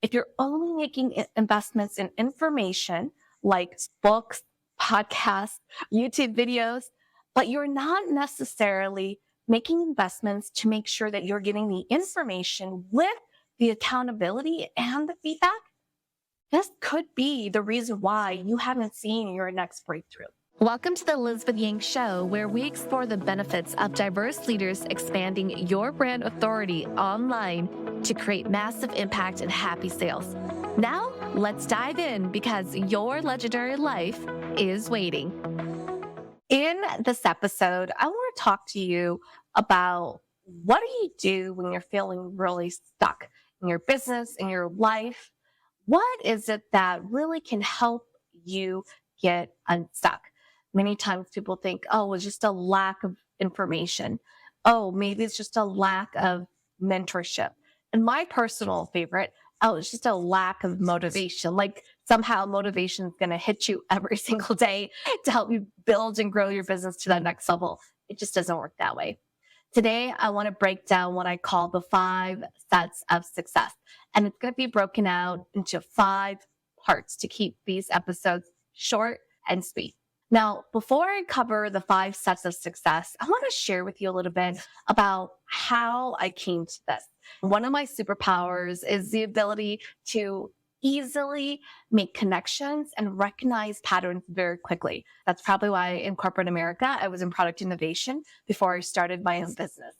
If you're only making investments in information like books, podcasts, YouTube videos, but you're not necessarily making investments to make sure that you're getting the information with the accountability and the feedback, this could be the reason why you haven't seen your next breakthrough. Welcome to the Elizabeth Yang Show, where we explore the benefits of diverse leaders expanding your brand authority online to create massive impact and happy sales. Now, let's dive in because your legendary life is waiting. In this episode, I want to talk to you about what do you do when you're feeling really stuck in your business, in your life. What is it that really can help you get unstuck? Many times people think, oh, it's just a lack of information. Oh, maybe it's just a lack of mentorship. And my personal favorite, oh, it's just a lack of motivation. Like somehow motivation is going to hit you every single day to help you build and grow your business to that next level. It just doesn't work that way. Today, I want to break down what I call the 5 sets of success. And it's going to be broken out into 5 parts to keep these episodes short and sweet. Now, before I cover the 5 sets of success, I want to share with you a little bit about how I came to this. One of my superpowers is the ability to easily make connections and recognize patterns very quickly. That's probably why in corporate America, I was in product innovation before I started my own business.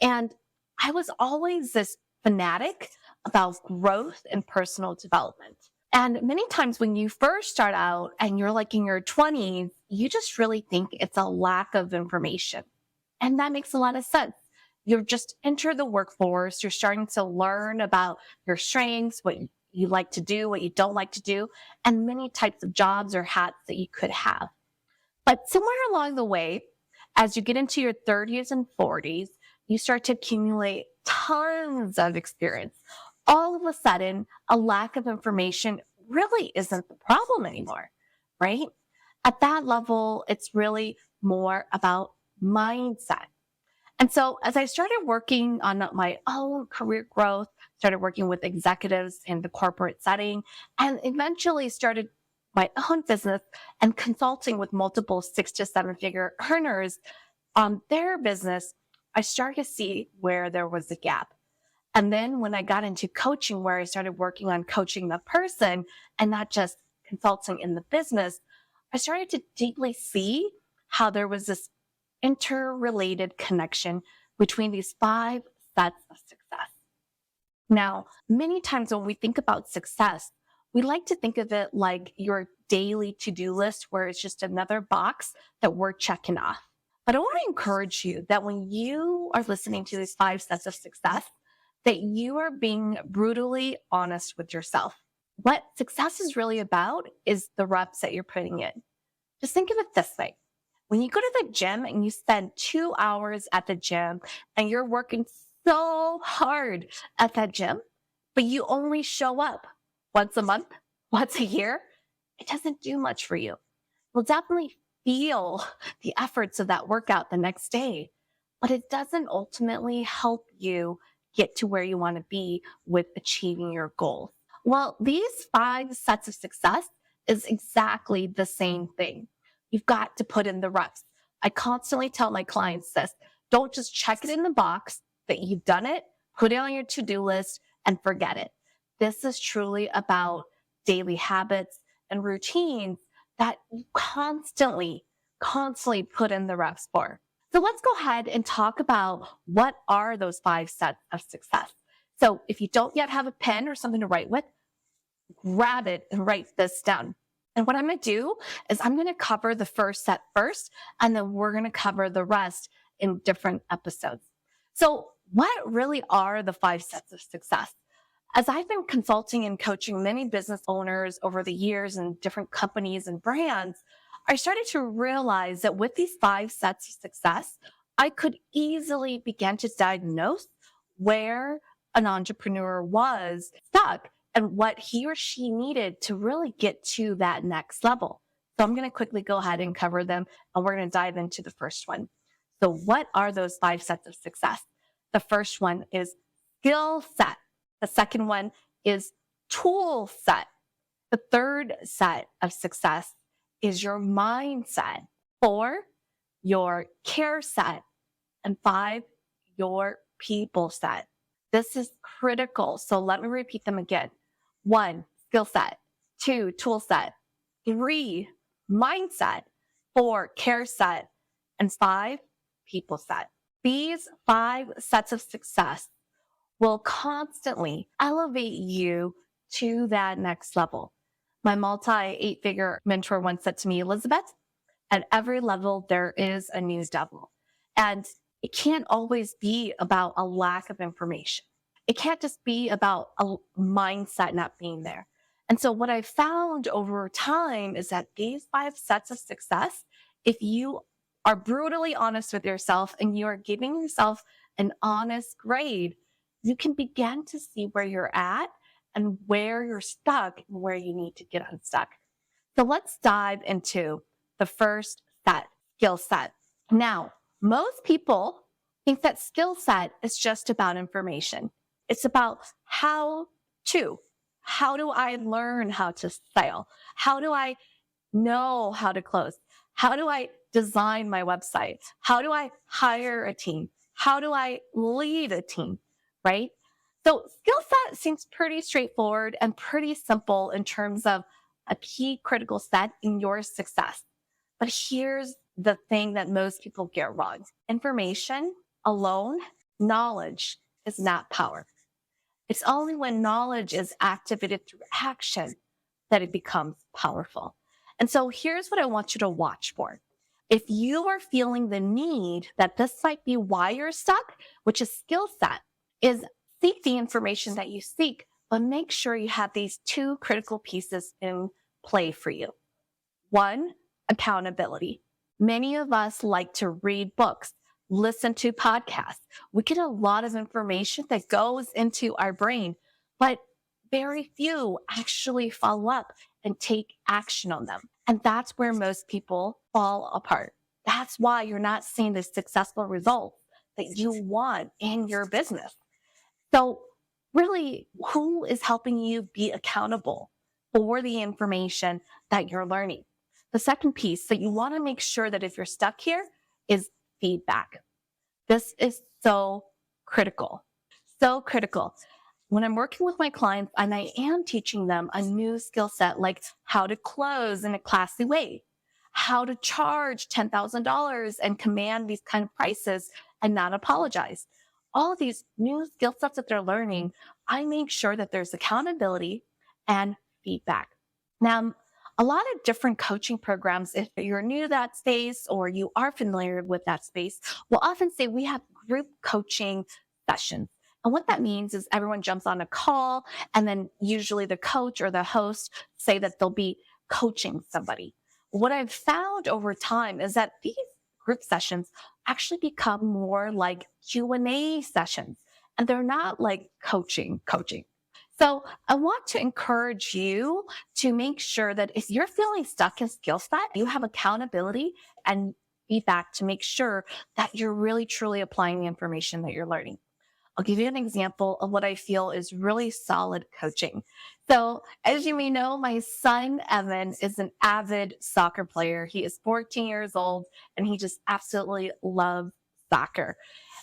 And I was always this fanatic about growth and personal development. And many times when you first start out and you're like in your 20s, you just really think it's a lack of information. And that makes a lot of sense. You've just entered the workforce. You're starting to learn about your strengths, what you like to do, what you don't like to do, and many types of jobs or hats that you could have. But somewhere along the way, as you get into your 30s and 40s, you start to accumulate tons of experience. All of a sudden, a lack of information really isn't the problem anymore, right? At that level, it's really more about mindset. And so as I started working on my own career growth, started working with executives in the corporate setting, and eventually started my own business and consulting with multiple 6 to 7 figure earners on their business, I started to see where there was a gap. And then when I got into coaching, where I started working on coaching the person and not just consulting in the business, I started to deeply see how there was this interrelated connection between these 5 sets of success. Now, many times when we think about success, we like to think of it like your daily to-do list, where it's just another box that we're checking off. But I want to encourage you that when you are listening to these 5 sets of success, that you are being brutally honest with yourself. What success is really about is the reps that you're putting in. Just think of it this way. When you go to the gym and you spend 2 hours at the gym and you're working so hard at that gym, but you only show up once a month, once a year, it doesn't do much for you. You'll definitely feel the efforts of that workout the next day, but it doesn't ultimately help you get to where you want to be with achieving your goals. Well, these 5 sets of success is exactly the same thing. You've got to put in the reps. I constantly tell my clients this. Don't just check it in the box that you've done it, put it on your to-do list, and forget it. This is truly about daily habits and routines that you constantly put in the reps for. So let's go ahead and talk about what are those 5 sets of success. So if you don't yet have a pen or something to write with, grab it and write this down. And what I'm going to do is I'm going to cover the first set first, and then we're going to cover the rest in different episodes. So what really are the 5 sets of success? As I've been consulting and coaching many business owners over the years in different companies and brands, I started to realize that with these 5 sets of success, I could easily begin to diagnose where an entrepreneur was stuck and what he or she needed to really get to that next level. So I'm going to quickly go ahead and cover them, and we're going to dive into the first one. So what are those 5 sets of success? The first one is Skillset. The second one is tool set. The third set of success is your mindset. 4, your care set. And 5, your people set. This is critical. So let me repeat them again. 1, skill set. 2, tool set. 3, mindset. 4, care set. And 5, people set. These 5 sets of success will constantly elevate you to that next level. My multi-8-figure mentor once said to me, Elizabeth, at every level, there is a new devil. And it can't always be about a lack of information. It can't just be about a mindset not being there. And so what I've found over time is that these 5 sets of success, if you are brutally honest with yourself and you are giving yourself an honest grade, you can begin to see where you're at and where you're stuck and where you need to get unstuck. So let's dive into the first set, skill set. Now, most people think that skill set is just about information. It's about how to. How do I learn how to sell? How do I know how to close? How do I design my website? How do I hire a team? How do I lead a team, right? So skill set seems pretty straightforward and pretty simple in terms of a key critical set in your success. But here's the thing that most people get wrong. Information alone, knowledge is not power. It's only when knowledge is activated through action that it becomes powerful. And so here's what I want you to watch for. If you are feeling the need that this might be why you're stuck, which is skill set, is seek the information that you seek, but make sure you have these 2 critical pieces in play for you. 1, accountability. Many of us like to read books, listen to podcasts. We get a lot of information that goes into our brain, but very few actually follow up and take action on them. And that's where most people fall apart. That's why you're not seeing the successful results that you want in your business. So really, who is helping you be accountable for the information that you're learning? The second piece that you want to make sure that if you're stuck here is feedback. This is so critical. So critical. When I'm working with my clients and I am teaching them a new skill set, like how to close in a classy way, how to charge $10,000 and command these kind of prices and not apologize. All of these new skill sets that they're learning, I make sure that there's accountability and feedback. Now, a lot of different coaching programs, if you're new to that space or you are familiar with that space, will often say we have group coaching sessions. And what that means is everyone jumps on a call and then usually the coach or the host say that they'll be coaching somebody. What I've found over time is that these group sessions actually become more like Q&A sessions, and they're not like coaching. So I want to encourage you to make sure that if you're feeling stuck in skill set, you have accountability and feedback to make sure that you're really truly applying the information that you're learning. I'll give you an example of what I feel is really solid coaching. So as you may know, my son, Evan, is an avid soccer player. He is 14 years old and he just absolutely loves soccer.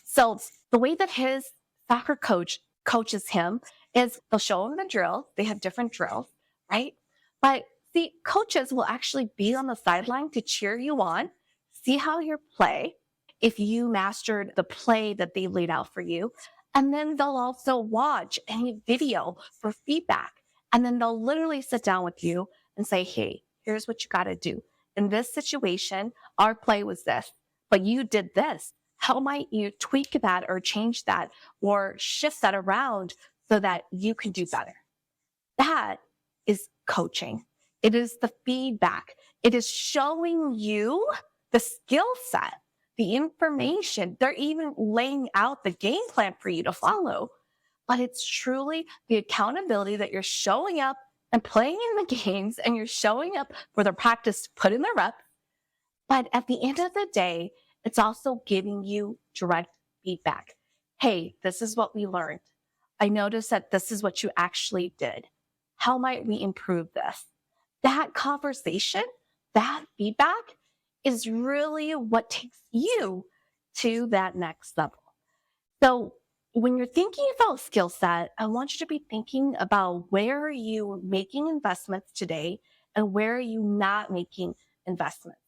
So the way that his soccer coach coaches him is they'll show him the drill. They have different drills, right? But the coaches will actually be on the sideline to cheer you on, see how you play, if you mastered the play that they laid out for you. And then they'll also watch any video for feedback. And then they'll literally sit down with you and say, hey, here's what you got to do. In this situation, our play was this, but you did this. How might you tweak that or change that or shift that around so that you can do better? That is coaching. It is the feedback. It is showing you the skill set, the information. They're even laying out the game plan for you to follow. But it's truly the accountability that you're showing up and playing in the games and you're showing up for the practice to put in the reps. But at the end of the day, it's also giving you direct feedback. Hey, this is what we learned. I noticed that this is what you actually did. How might we improve this? That conversation, that feedback is really what takes you to that next level. So when you're thinking about skill set, I want you to be thinking about where are you making investments today and where are you not making investments.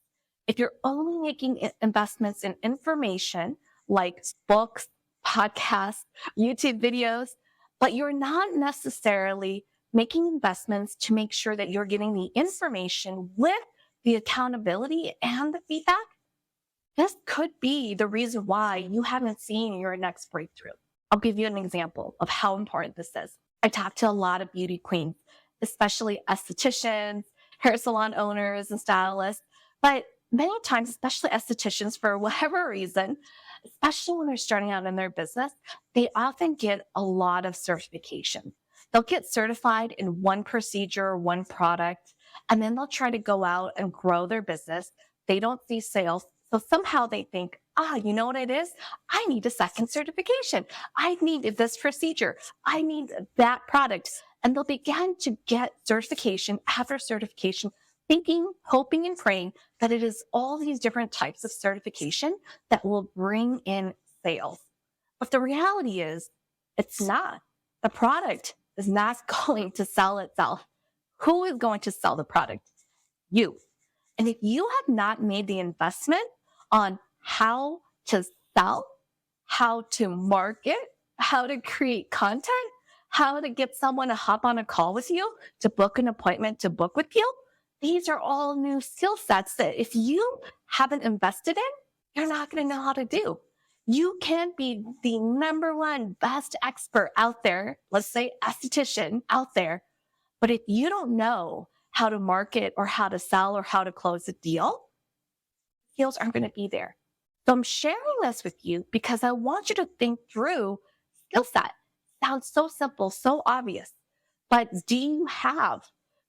If you're only making investments in information like books, podcasts, YouTube videos, but you're not necessarily making investments to make sure that you're getting the information with the accountability and the feedback, this could be the reason why you haven't seen your next breakthrough. I'll give you an example of how important this is. I talk to a lot of beauty queens, especially estheticians, hair salon owners, and stylists, but many times, especially estheticians, for whatever reason, especially when they're starting out in their business, they often get a lot of certification. They'll get certified in one procedure, one product, and then they'll try to go out and grow their business. They don't see sales. So somehow they think, you know what it is? I need a second certification. I need this procedure. I need that product. And they'll begin to get certification after certification, thinking, hoping, and praying that it is all these different types of certification that will bring in sales. But the reality is, it's not. The product is not going to sell itself. Who is going to sell the product? You. And if you have not made the investment on how to sell, how to market, how to create content, how to get someone to hop on a call with you, to book an appointment to book with you, these are all new skill sets that if you haven't invested in, you're not going to know how to do. You can be the number one best expert out there, let's say esthetician out there, but if you don't know how to market or how to sell or how to close a deal, skills aren't going to be there. So I'm sharing this with you because I want you to think through skill set. Sounds so simple, so obvious, but do you have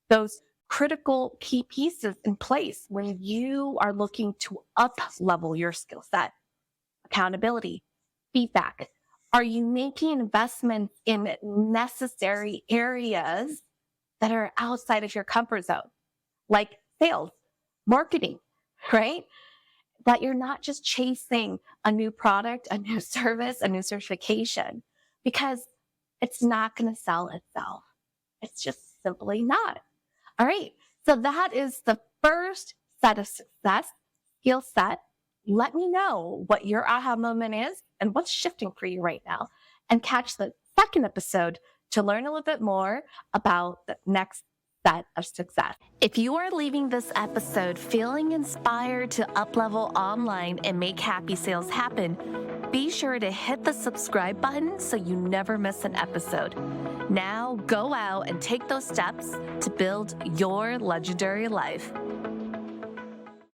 those critical key pieces in place when you are looking to up level your skill set? Accountability, feedback. Are you making investments in necessary areas that are outside of your comfort zone, like sales, marketing, right? That you're not just chasing a new product, a new service, a new certification, because it's not going to sell itself. It's just simply not. All right. So that is the first set of success, skill set. Let me know what your aha moment is and what's shifting for you right now. And catch the second episode to learn a little bit more about the next set of success. If you are leaving this episode feeling inspired to up-level online and make happy sales happen, be sure to hit the subscribe button so you never miss an episode. Now go out and take those steps to build your legendary life.